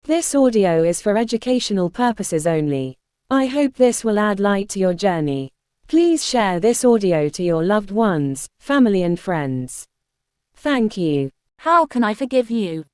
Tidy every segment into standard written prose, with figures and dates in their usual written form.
This audio is for educational purposes only. I hope this will add light to your journey. Please share this audio to your loved ones, family and friends. Thank you. How can I forgive you?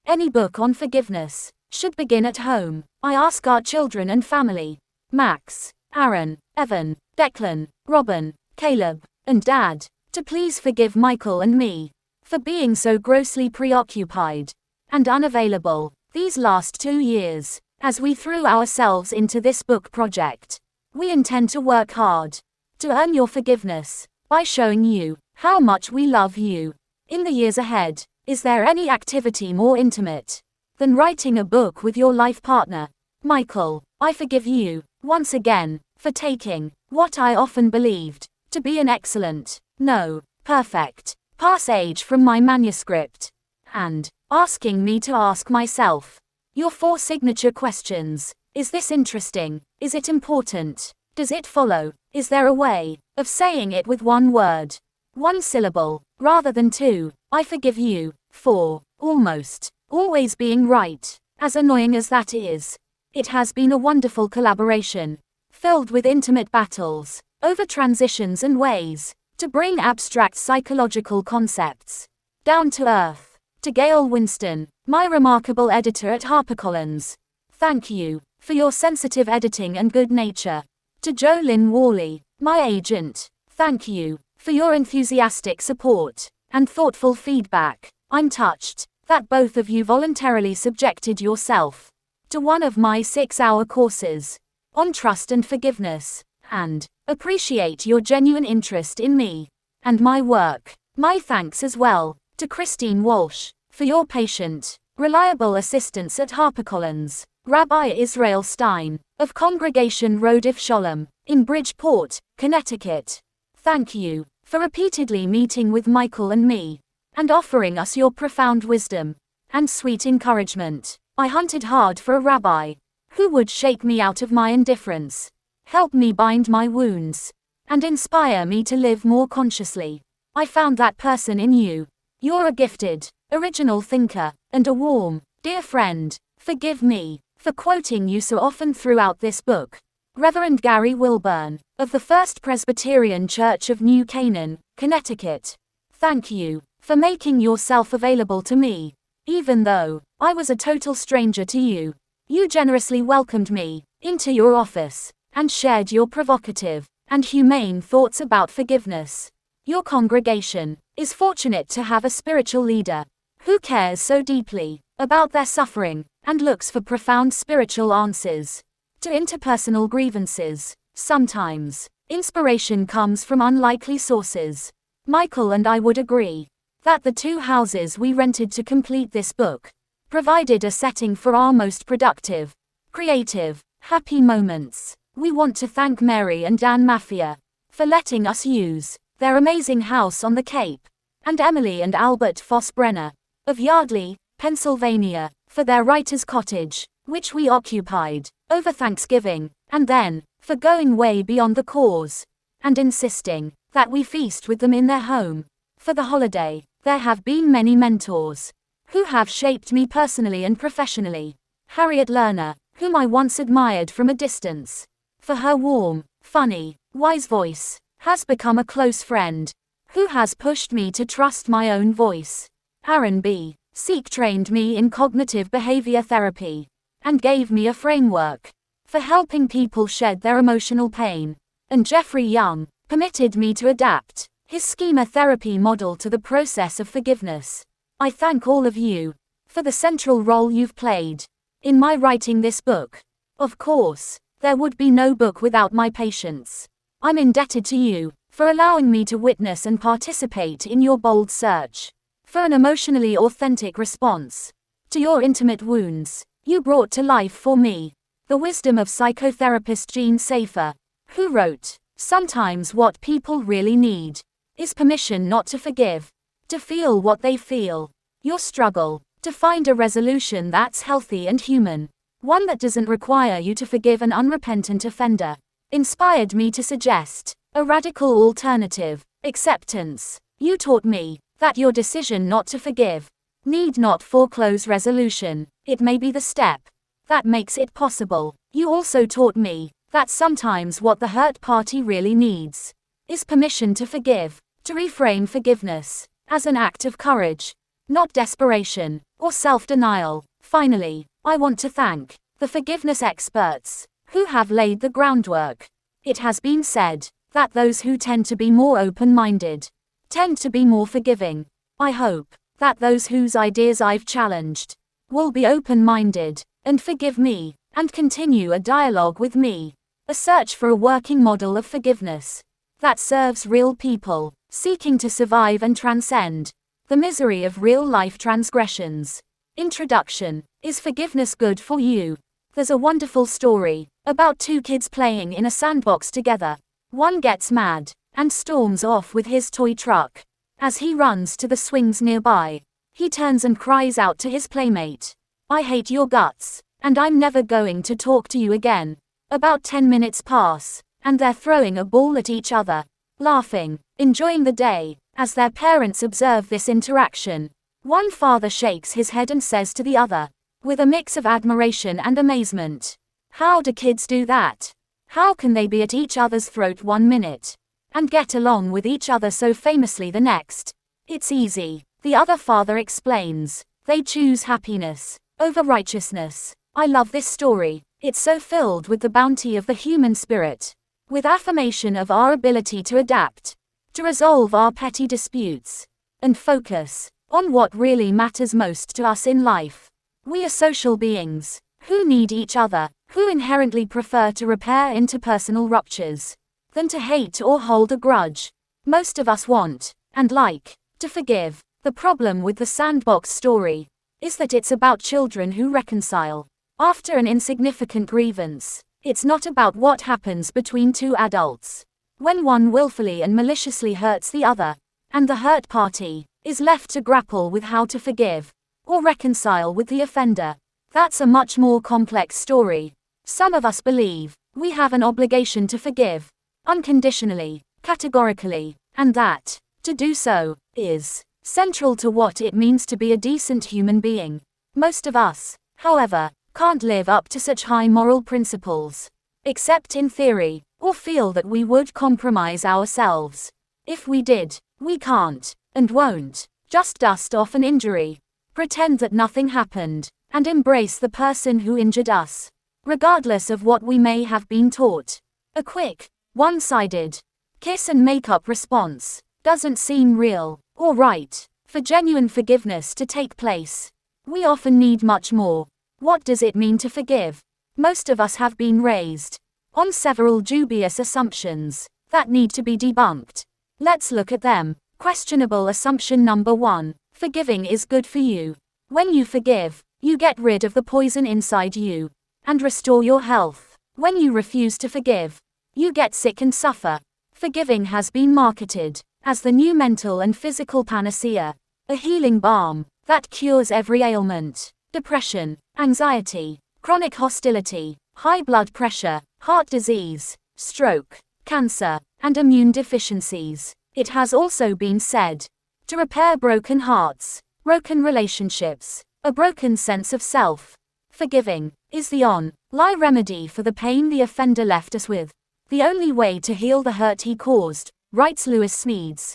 Any book on forgiveness should begin at home. I ask our children and family, Max, Aaron, Evan, Declan, Robin, Caleb, and Dad, to please forgive Michael and me for being so grossly preoccupied and unavailable these last 2 years. As we threw ourselves into this book project, we intend to work hard to earn your forgiveness by showing you how much we love you. In the years ahead, is there any activity more intimate than writing a book with your life partner? Michael, I forgive you, once again, for taking what I often believed to be an excellent, no, perfect, passage from my manuscript, and asking me to ask myself your 4 signature questions. Is this interesting? Is it important? Does it follow? Is there a way of saying it with 1 word, 1 syllable, rather than 2? I forgive you for almost always being right. As annoying as that is, it has been a wonderful collaboration, filled with intimate battles over transitions and ways to bring abstract psychological concepts down to earth. To Gail Winston, my remarkable editor at HarperCollins, thank you for your sensitive editing and good nature. To Jo Lynn Worley, my agent, thank you for your enthusiastic support and thoughtful feedback. I'm touched that both of you voluntarily subjected yourself to one of my 6-hour courses on trust and forgiveness, and appreciate your genuine interest in me and my work. My thanks as well to Christine Walsh for your patient, reliable assistance at HarperCollins. Rabbi Israel Stein of Congregation Rodef Sholom in Bridgeport, Connecticut, thank you for repeatedly meeting with Michael and me and offering us your profound wisdom and sweet encouragement. I hunted hard for a rabbi who would shake me out of my indifference, help me bind my wounds, and inspire me to live more consciously. I found that person in you. You're a gifted, original thinker, and a warm, dear friend. Forgive me for quoting you so often throughout this book. Reverend Gary Wilburn, of the First Presbyterian Church of New Canaan, Connecticut, thank you for making yourself available to me. Even though I was a total stranger to you, you generously welcomed me into your office and shared your provocative and humane thoughts about forgiveness. Your congregation is fortunate to have a spiritual leader who cares so deeply about their suffering and looks for profound spiritual answers to interpersonal grievances. Sometimes, inspiration comes from unlikely sources. Michael and I would agree that the 2 houses we rented to complete this book provided a setting for our most productive, creative, happy moments. We want to thank Mary and Dan Maffia for letting us use their amazing house on the Cape, and Emily and Albert Foss-Brenner of Yardley, Pennsylvania, for their writer's cottage, which we occupied over Thanksgiving, and then for going way beyond the cause and insisting that we feast with them in their home for the holiday. There have been many mentors who have shaped me personally and professionally. Harriet Lerner, whom I once admired from a distance for her warm, funny, wise voice, has become a close friend who has pushed me to trust my own voice. Aaron B. Seek trained me in cognitive behavior therapy and gave me a framework for helping people shed their emotional pain. And Jeffrey Young permitted me to adapt his schema therapy model to the process of forgiveness. I thank all of you for the central role you've played in my writing this book. Of course, there would be no book without my patience. I'm indebted to you for allowing me to witness and participate in your bold search for an emotionally authentic response to your intimate wounds. You brought to life for me the wisdom of psychotherapist Jean Safer, who wrote, "Sometimes what people really need is permission not to forgive, to feel what they feel. Your struggle to find a resolution that's healthy and human, one that doesn't require you to forgive an unrepentant offender, inspired me to suggest a radical alternative: acceptance. You taught me that your decision not to forgive need not foreclose resolution. It may be the step that makes it possible. You also taught me that sometimes what the hurt party really needs is permission to forgive, to reframe forgiveness as an act of courage, not desperation or self-denial. Finally, I want to thank the forgiveness experts who have laid the groundwork. It has been said that those who tend to be more open-minded tend to be more forgiving. I hope that those whose ideas I've challenged will be open-minded and forgive me and continue a dialogue with me, a search for a working model of forgiveness that serves real people seeking to survive and transcend the misery of real-life transgressions. Introduction. Is forgiveness good for you? There's a wonderful story about two kids playing in a sandbox together. One gets mad and storms off with his toy truck. As he runs to the swings nearby, he turns and cries out to his playmate, "I hate your guts, and I'm never going to talk to you again." About 10 minutes pass, and they're throwing a ball at each other, laughing, enjoying the day. As their parents observe this interaction, one father shakes his head and says to the other, with a mix of admiration and amazement, "How do kids do that? How can they be at each other's throat 1 minute and get along with each other so famously the next?" "It's easy," the other father explains. "They choose happiness over righteousness." I love this story. It's so filled with the bounty of the human spirit, with affirmation of our ability to adapt, to resolve our petty disputes, and focus on what really matters most to us in life. We are social beings who need each other, who inherently prefer to repair interpersonal ruptures than to hate or hold a grudge. Most of us want, and like, to forgive. The problem with the sandbox story is that it's about children who reconcile after an insignificant grievance. It's not about what happens between two adults when one willfully and maliciously hurts the other, and the hurt party is left to grapple with how to forgive or reconcile with the offender. That's a much more complex story. Some of us believe we have an obligation to forgive unconditionally, categorically, and that to do so is central to what it means to be a decent human being. Most of us, however, can't live up to such high moral principles, except in theory, or feel that we would compromise ourselves. If we did, we can't, and won't, just dust off an injury, pretend that nothing happened, and embrace the person who injured us, regardless of what we may have been taught. A quick, one-sided kiss and make-up response doesn't seem real or right. For genuine forgiveness to take place, we often need much more. What does it mean to forgive? Most of us have been raised on several dubious assumptions that need to be debunked. Let's look at them. Questionable assumption number 1. Forgiving is good for you. When you forgive, you get rid of the poison inside you and restore your health. When you refuse to forgive, you get sick and suffer. Forgiving has been marketed as the new mental and physical panacea, a healing balm that cures every ailment: depression, anxiety, chronic hostility, high blood pressure, heart disease, stroke, cancer, and immune deficiencies. It has also been said to repair broken hearts, broken relationships, a broken sense of self. Forgiving is the on-line remedy for the pain the offender left us with. The only way to heal the hurt he caused, writes Lewis Smedes.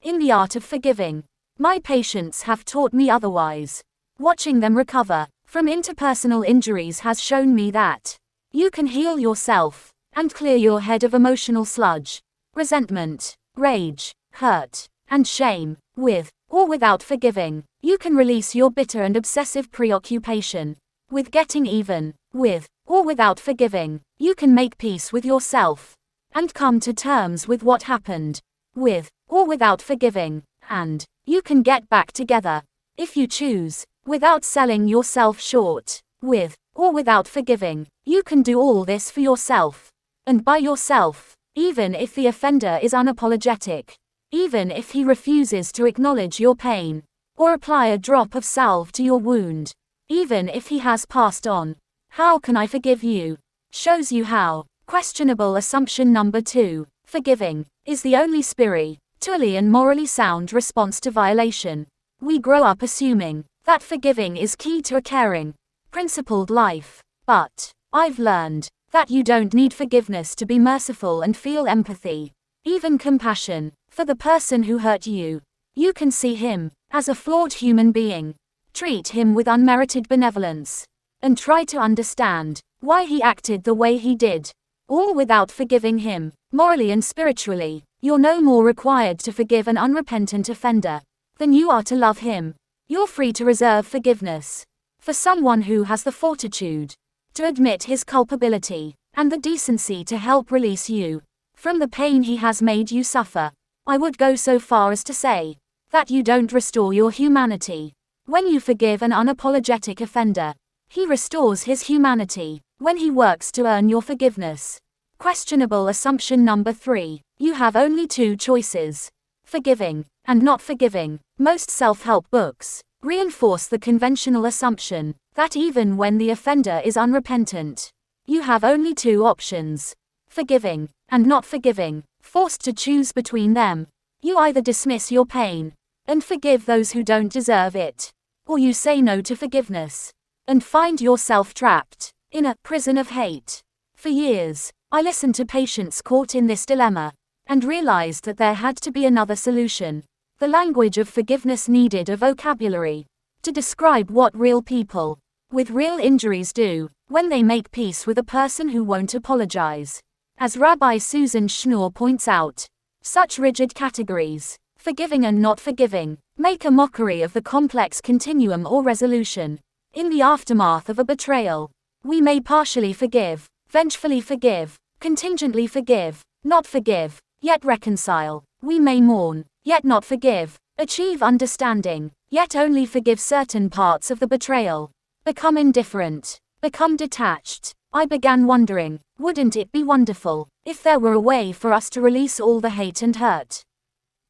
In the art of forgiving, my patients have taught me otherwise. Watching them recover from interpersonal injuries has shown me that you can heal yourself and clear your head of emotional sludge, resentment, rage, hurt, and shame, with or without forgiving. You can release your bitter and obsessive preoccupation with getting even. With or without forgiving, you can make peace with yourself and come to terms with what happened. With or without forgiving, and you can get back together if you choose, without selling yourself short. With or without forgiving, you can do all this for yourself and by yourself, even if the offender is unapologetic, even if he refuses to acknowledge your pain or apply a drop of salve to your wound, even if he has passed on. How can I forgive you? Shows you how. Questionable assumption number 2. Forgiving is the only spiritually and morally sound response to violation. We grow up assuming that forgiving is key to a caring, principled life. But I've learned that you don't need forgiveness to be merciful and feel empathy, even compassion, for the person who hurt you. You can see him as a flawed human being, treat him with unmerited benevolence, and try to understand why he acted the way he did, all without forgiving him. Morally and spiritually, you're no more required to forgive an unrepentant offender than you are to love him. You're free to reserve forgiveness for someone who has the fortitude to admit his culpability and the decency to help release you from the pain he has made you suffer. I would go so far as to say that you don't restore your humanity when you forgive an unapologetic offender. He restores his humanity when he works to earn your forgiveness. Questionable assumption number 3. You have only two choices: forgiving and not forgiving. Most self-help books reinforce the conventional assumption that even when the offender is unrepentant, you have only two options: forgiving and not forgiving. Forced to choose between them, you either dismiss your pain and forgive those who don't deserve it, or you say no to forgiveness and find yourself trapped in a prison of hate. For years, I listened to patients caught in this dilemma and realized that there had to be another solution. The language of forgiveness needed a vocabulary to describe what real people with real injuries do when they make peace with a person who won't apologize. As Rabbi Susan Schnorr points out, such rigid categories, forgiving and not forgiving, make a mockery of the complex continuum or resolution. In the aftermath of a betrayal, we may partially forgive, vengefully forgive, contingently forgive, not forgive, yet reconcile. We may mourn, yet not forgive, achieve understanding, yet only forgive certain parts of the betrayal, become indifferent, become detached. I began wondering, wouldn't it be wonderful if there were a way for us to release all the hate and hurt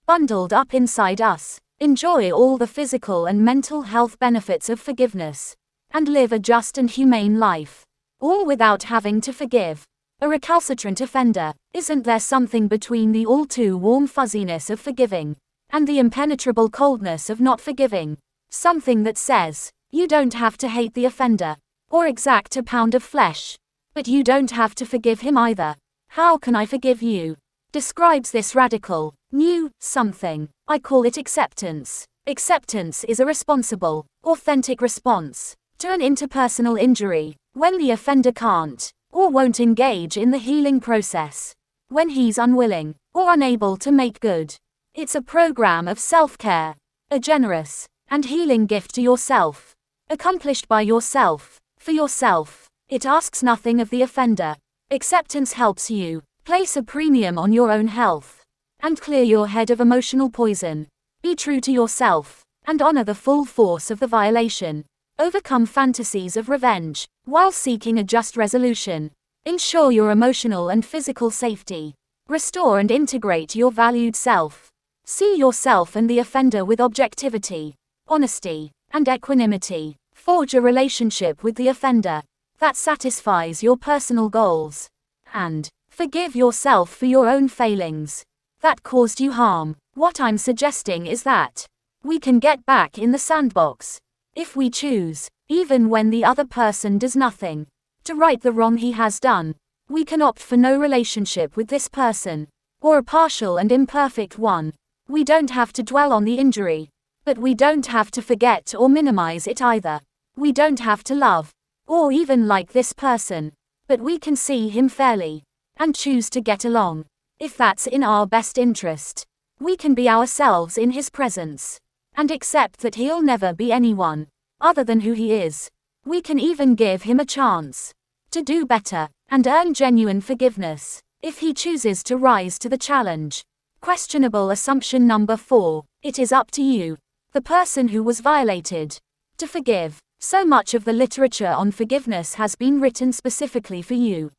bundled up inside us, enjoy all the physical and mental health benefits of forgiveness, and live a just and humane life, all without having to forgive a recalcitrant offender? Isn't there something between the all too warm fuzziness of forgiving and the impenetrable coldness of not forgiving? Something that says, you don't have to hate the offender or exact a pound of flesh, but you don't have to forgive him either. How can I forgive you? Describes this radical, new something. I call it acceptance. Acceptance is a responsible, authentic response to an interpersonal injury when the offender can't or won't engage in the healing process, when he's unwilling or unable to make good. It's a program of self-care, a generous and healing gift to yourself, accomplished by yourself, for yourself. It asks nothing of the offender. Acceptance helps you place a premium on your own health and clear your head of emotional poison. Be true to yourself and honor the full force of the violation. Overcome fantasies of revenge while seeking a just resolution. Ensure your emotional and physical safety. Restore and integrate your valued self. See yourself and the offender with objectivity, honesty, and equanimity. Forge a relationship with the offender that satisfies your personal goals. And forgive yourself for your own failings that caused you harm. What I'm suggesting is that we can get back in the sandbox if we choose, even when the other person does nothing to right the wrong he has done. We can opt for no relationship with this person, or a partial and imperfect one. We don't have to dwell on the injury, but we don't have to forget or minimize it either. We don't have to love or even like this person, but we can see him fairly and choose to get along. If that's in our best interest, we can be ourselves in his presence and accept that he'll never be anyone other than who he is. We can even give him a chance to do better and earn genuine forgiveness if he chooses to rise to the challenge. Questionable assumption number 4. It is up to you, the person who was violated, to forgive. So much of the literature on forgiveness has been written specifically for you,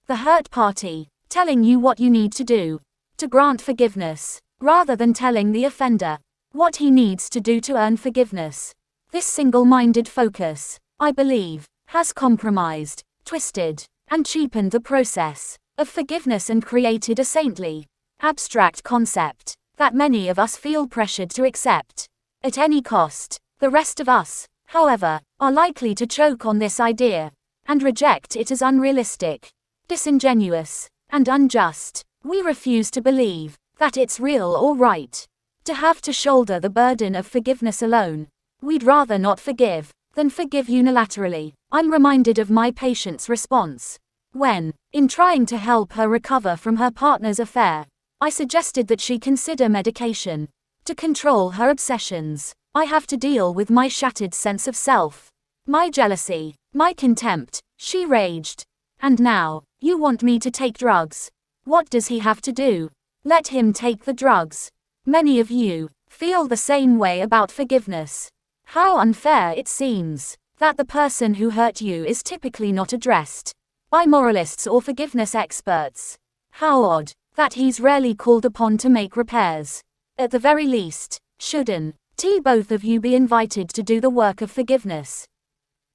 the hurt party, telling you what you need to do to grant forgiveness, rather than telling the offender what he needs to do to earn forgiveness. This single-minded focus, I believe, has compromised, twisted, and cheapened the process of forgiveness and created a saintly, abstract concept that many of us feel pressured to accept. at any cost. The rest of us, however, are likely to choke on this idea and reject it as unrealistic, disingenuous, and unjust. We refuse to believe that it's real or right to have to shoulder the burden of forgiveness alone. We'd rather not forgive than forgive unilaterally. I'm reminded of my patient's response when, in trying to help her recover from her partner's affair, I suggested that she consider medication to control her obsessions. I have to deal with my shattered sense of self, my jealousy, my contempt, she raged. And now, you want me to take drugs? What does he have to do? Let him take the drugs. Many of you feel the same way about forgiveness. How unfair it seems that the person who hurt you is typically not addressed by moralists or forgiveness experts. How odd that he's rarely called upon to make repairs. At the very least, shouldn't both of you be invited to do the work of forgiveness?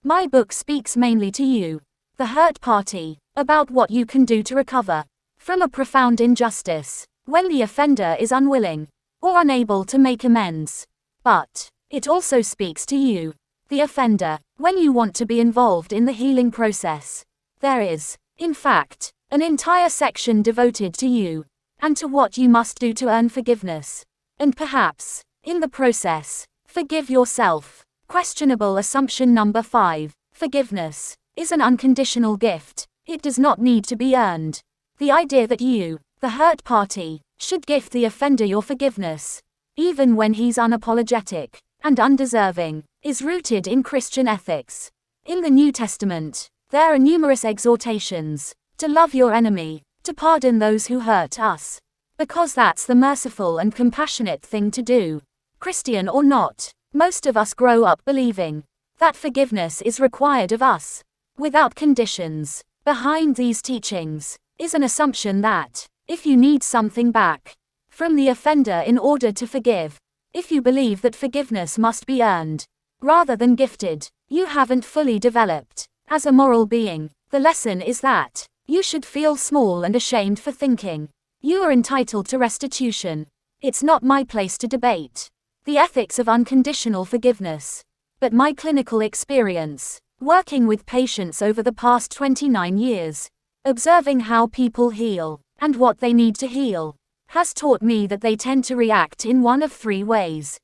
My book speaks mainly to you, the hurt party, about what you can do to recover from a profound injustice when the offender is unwilling or unable to make amends. But it also speaks to you, the offender, when you want to be involved in the healing process. There is, in fact, an entire section devoted to you and to what you must do to earn forgiveness. And perhaps, in the process, forgive yourself. Questionable assumption number 5. Forgiveness is an unconditional gift. It does not need to be earned. The idea that you, the hurt party, should gift the offender your forgiveness, even when he's unapologetic and undeserving, is rooted in Christian ethics. In the New Testament, there are numerous exhortations to love your enemy, to pardon those who hurt us, because that's the merciful and compassionate thing to do. Christian or not, most of us grow up believing that forgiveness is required of us, without conditions. Behind these teachings is an assumption that, if you need something back from the offender in order to forgive, if you believe that forgiveness must be earned rather than gifted, you haven't fully developed as a moral being. The lesson is that you should feel small and ashamed for thinking you are entitled to restitution. It's not my place to debate the ethics of unconditional forgiveness, but my clinical experience, working with patients over the past 29 years, observing how people heal and what they need to heal, has taught me that they tend to react in one of 3 ways.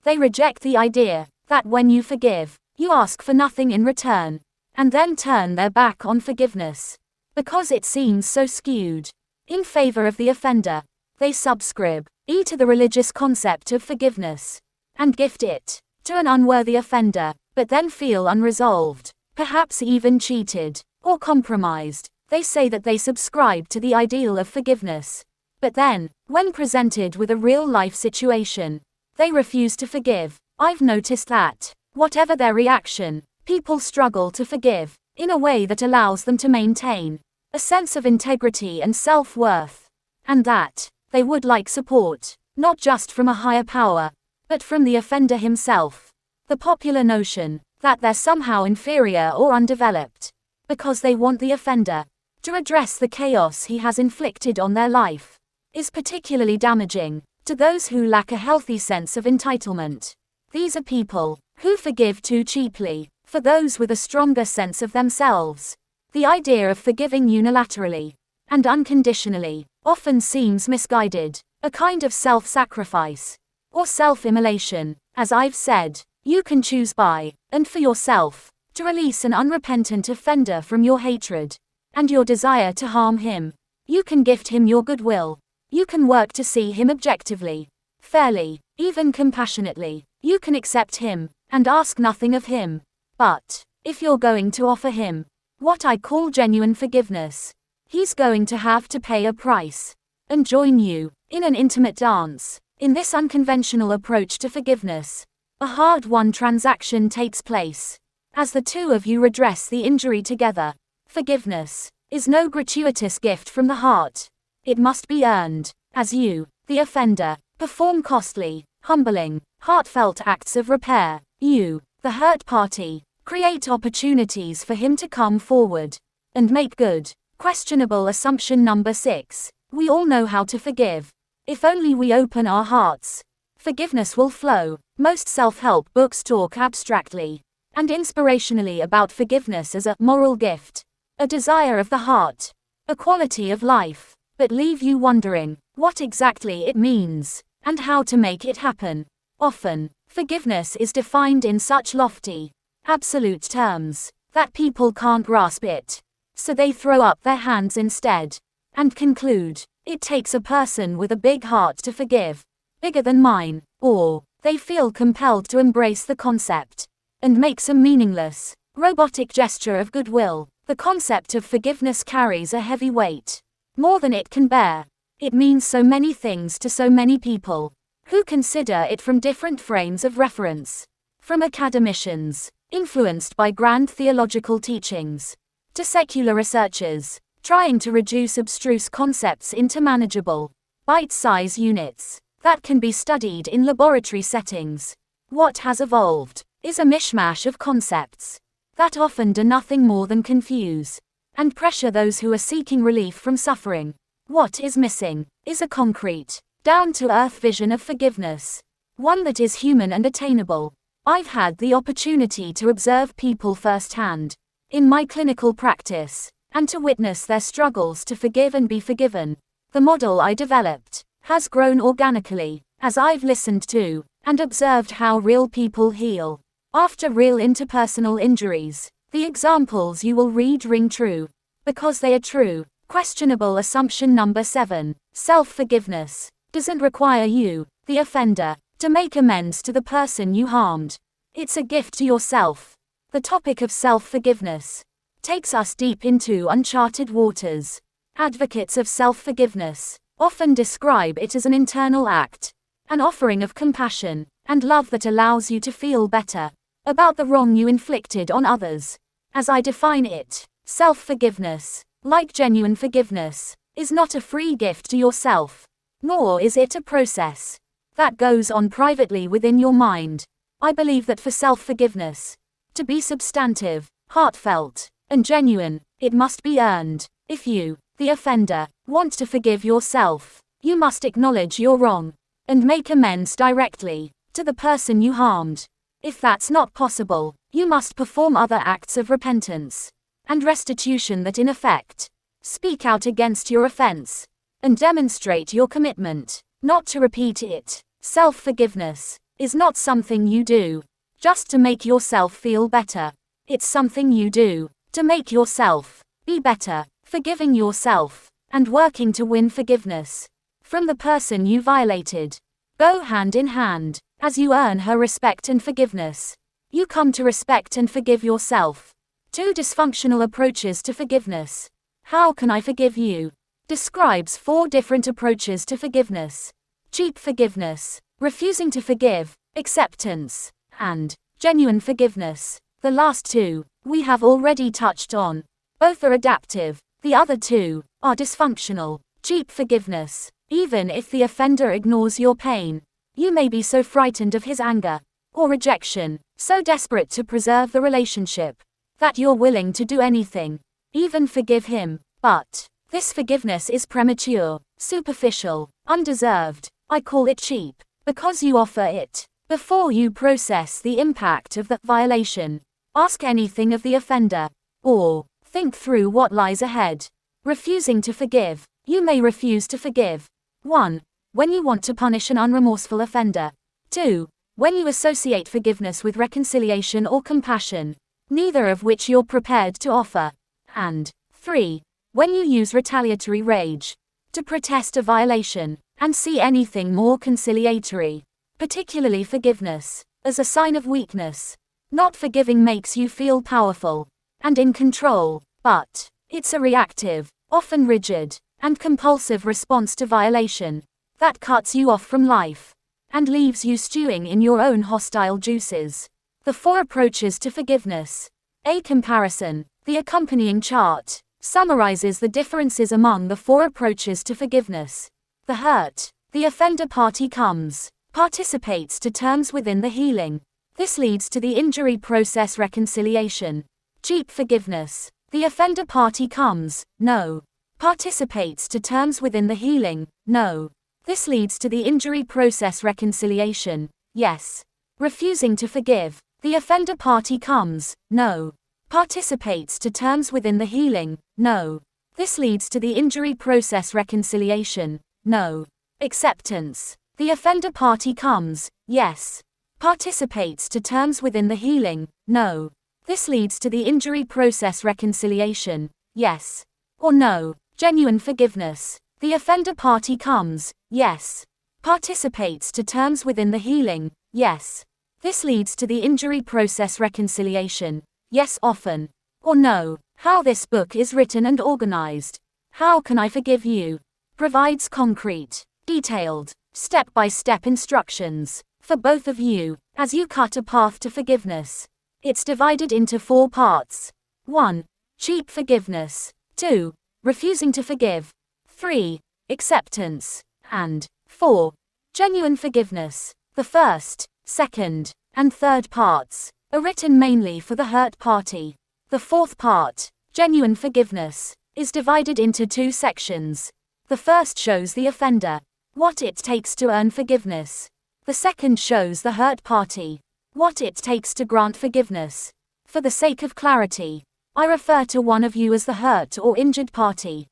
They reject the idea that when you forgive, you ask for nothing in return, and then turn their back on forgiveness because it seems so skewed in favor of the offender. They subscribe to the religious concept of forgiveness and gift it to an unworthy offender, but then feel unresolved, perhaps even cheated or compromised. They say that they subscribe to the ideal of forgiveness, but then, when presented with a real-life situation, they refuse to forgive. I've noticed that, whatever their reaction, people struggle to forgive in a way that allows them to maintain a sense of integrity and self-worth, and that they would like support, not just from a higher power, but from the offender himself. The popular notion that they're somehow inferior or undeveloped because they want the offender to address the chaos he has inflicted on their life is particularly damaging to those who lack a healthy sense of entitlement. These are people who forgive too cheaply. For those with a stronger sense of themselves, the idea of forgiving unilaterally and unconditionally often seems misguided, a kind of self-sacrifice or self-immolation. As I've said, you can choose by and for yourself to release an unrepentant offender from your hatred and your desire to harm him. You can gift him your goodwill. You can work to see him objectively, fairly, even compassionately. You can accept him and ask nothing of him. But if you're going to offer him what I call genuine forgiveness, he's going to have to pay a price and join you in an intimate dance. In this unconventional approach to forgiveness, a hard-won transaction takes place as the two of you redress the injury together. Forgiveness is no gratuitous gift from the heart. It must be earned as you, the offender, perform costly, humbling, heartfelt acts of repair. You, the hurt party, create opportunities for him to come forward and make good. Questionable assumption number 6. We all know how to forgive, if only we open our hearts. Forgiveness will flow. Most self-help books talk abstractly and inspirationally about forgiveness as a moral gift, a desire of the heart, a quality of life, but leave you wondering what exactly it means and how to make it happen. Often, forgiveness is defined in such lofty, absolute terms that people can't grasp it, so they throw up their hands instead and conclude, it takes a person with a big heart to forgive, bigger than mine, or they feel compelled to embrace the concept and make some meaningless, robotic gesture of goodwill. The concept of forgiveness carries a heavy weight, more than it can bear. It means so many things to so many people who consider it from different frames of reference, from academicians, influenced by grand theological teachings, to secular researchers, trying to reduce abstruse concepts into manageable, bite-size units that can be studied in laboratory settings. What has evolved is a mishmash of concepts that often do nothing more than confuse and pressure those who are seeking relief from suffering. What is missing is a concrete, down-to-earth vision of forgiveness, one that is human and attainable. I've had the opportunity to observe people firsthand in my clinical practice and to witness their struggles to forgive and be forgiven. The model I developed has grown organically as I've listened to and observed how real people heal after real interpersonal injuries. The examples you will read ring true because they are true. Questionable assumption number 7. Self-forgiveness doesn't require you, the offender, to make amends to the person you harmed. It's a gift to yourself. The topic of self-forgiveness takes us deep into uncharted waters. Advocates of self-forgiveness often describe it as an internal act, an offering of compassion and love that allows you to feel better about the wrong you inflicted on others. As I define it, self-forgiveness, like genuine forgiveness, is not a free gift to yourself, nor is it a process that goes on privately within your mind. I believe that for self-forgiveness to be substantive, heartfelt, and genuine, it must be earned. If you, the offender, want to forgive yourself, you must acknowledge your wrong and make amends directly to the person you harmed. If that's not possible, you must perform other acts of repentance and restitution that in effect speak out against your offense and demonstrate your commitment not to repeat it. Self-forgiveness is not something you do just to make yourself feel better. It's something you do to make yourself be better. Forgiving yourself and working to win forgiveness from the person you violated go hand in hand. As you earn her respect and forgiveness, you come to respect and forgive yourself. 2 dysfunctional approaches to forgiveness. How can I forgive you? Describes 4 different approaches to forgiveness. Cheap forgiveness, refusing to forgive, acceptance, and genuine forgiveness. The last 2, we have already touched on. Both are adaptive. The other 2 are dysfunctional. Cheap forgiveness. Even if the offender ignores your pain, you may be so frightened of his anger or rejection, so desperate to preserve the relationship, that you're willing to do anything, even forgive him. But this forgiveness is premature, superficial, undeserved. I call it cheap, because you offer it before you process the impact of the violation, ask anything of the offender, or think through what lies ahead. Refusing to forgive. You may refuse to forgive. 1. When you want to punish an unremorseful offender. 2. When you associate forgiveness with reconciliation or compassion, neither of which you're prepared to offer. And 3. When you use retaliatory rage to protest a violation and see anything more conciliatory, particularly forgiveness, as a sign of weakness. Not forgiving makes you feel powerful and in control, but it's a reactive, often rigid, and compulsive response to violation that cuts you off from life and leaves you stewing in your own hostile juices. The 4 approaches to forgiveness. A comparison. The accompanying chart summarizes the differences among the 4 approaches to forgiveness. The hurt. The offender party comes, participates to terms within the healing. This leads to the injury process reconciliation. Cheap forgiveness. The offender party comes, no. Participates to terms within the healing, no. This leads to the injury process reconciliation, yes. Refusing to forgive. The offender party comes, no. Participates to terms within the healing, no. This leads to the injury process reconciliation, no. Acceptance. The offender party comes, yes. Participates to terms within the healing, no. This leads to the injury process reconciliation, yes. Or no. Genuine forgiveness. The offender party comes, yes. Participates to terms within the healing, yes. This leads to the injury process reconciliation, yes often. Or no. How this book is written and organized. How Can I Forgive You? Provides concrete, detailed, step-by-step instructions for both of you as you cut a path to forgiveness. It's divided into 4 parts. 1. Cheap forgiveness. 2. Refusing to forgive. 3. Acceptance. And 4. Genuine forgiveness. The first, second, and third parts are written mainly for the hurt party. The fourth part, genuine forgiveness, is divided into 2 sections. The first shows the offender, what it takes to earn forgiveness. The second shows the hurt party, what it takes to grant forgiveness. For the sake of clarity, I refer to one of you as the hurt or injured party,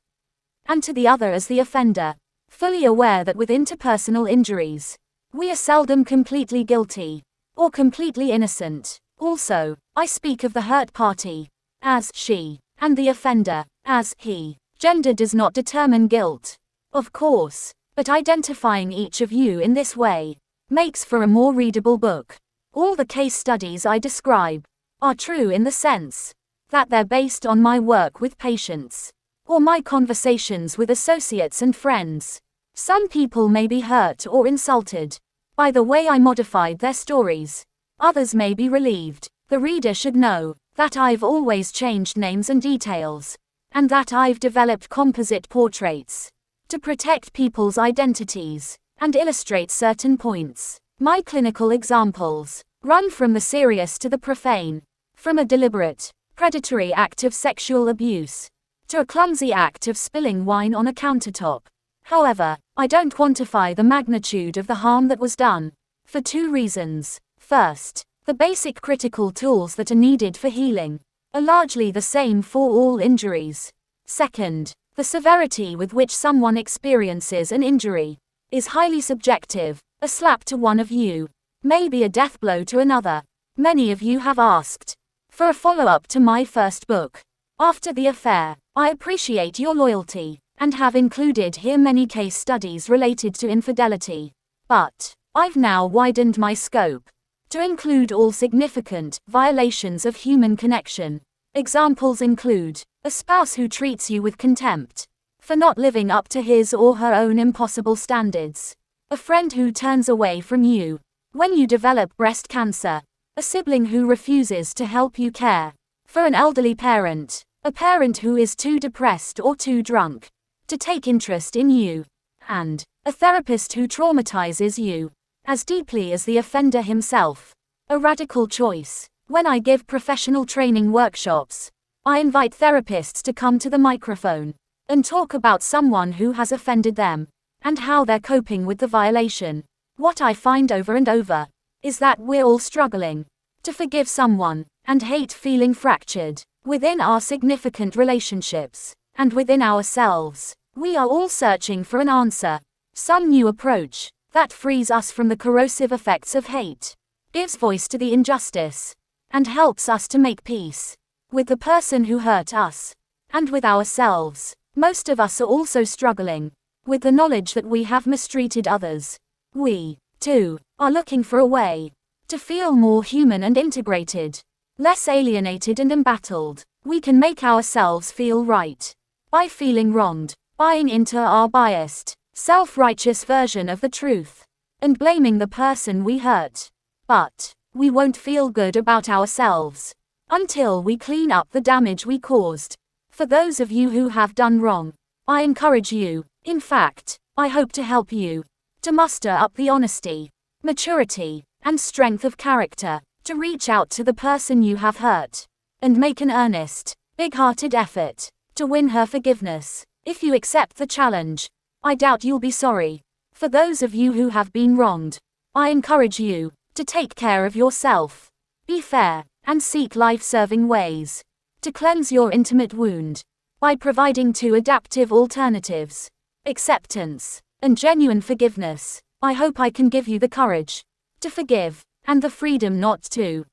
and to the other as the offender, fully aware that with interpersonal injuries, we are seldom completely guilty, or completely innocent. Also, I speak of the hurt party as she, and the offender as he. Gender does not determine guilt, of course, but identifying each of you in this way makes for a more readable book. All the case studies I describe are true in the sense that they're based on my work with patients, or my conversations with associates and friends. Some people may be hurt or insulted by the way I modified their stories. Others may be relieved. The reader should know that I've always changed names and details, and that I've developed composite portraits to protect people's identities and illustrate certain points. My clinical examples run from the serious to the profane, from a deliberate, predatory act of sexual abuse to a clumsy act of spilling wine on a countertop. However, I don't quantify the magnitude of the harm that was done, for 2 reasons. First, the basic critical tools that are needed for healing are largely the same for all injuries. Second, the severity with which someone experiences an injury is highly subjective. A slap to one of you may be a death blow to another. Many of you have asked for a follow-up to my first book, After the Affair. I appreciate your loyalty and have included here many case studies related to infidelity. But I've now widened my scope to include all significant violations of human connection. Examples include a spouse who treats you with contempt for not living up to his or her own impossible standards, a friend who turns away from you when you develop breast cancer, a sibling who refuses to help you care for an elderly parent, a parent who is too depressed or too drunk to take interest in you, and a therapist who traumatizes you as deeply as the offender himself. A radical choice. When I give professional training workshops, I invite therapists to come to the microphone and talk about someone who has offended them and how they're coping with the violation. What I find over and over is that we're all struggling to forgive someone and hate feeling fractured within our significant relationships and within ourselves. We are all searching for an answer, some new approach that frees us from the corrosive effects of hate, gives voice to the injustice, and helps us to make peace with the person who hurt us and with ourselves. Most of us are also struggling with the knowledge that we have mistreated others. We, too, are looking for a way to feel more human and integrated, less alienated and embattled. We can make ourselves feel right by feeling wronged, buying into our biased, self-righteous version of the truth, and blaming the person we hurt. But we won't feel good about ourselves until we clean up the damage we caused. For those of you who have done wrong, I encourage you, in fact, I hope to help you, to muster up the honesty, maturity, and strength of character, to reach out to the person you have hurt, and make an earnest, big-hearted effort to win her forgiveness. If you accept the challenge, I doubt you'll be sorry. For those of you who have been wronged, I encourage you to take care of yourself. Be fair, and seek life-serving ways to cleanse your intimate wound by providing two adaptive alternatives: acceptance and genuine forgiveness. I hope I can give you the courage to forgive and the freedom not to.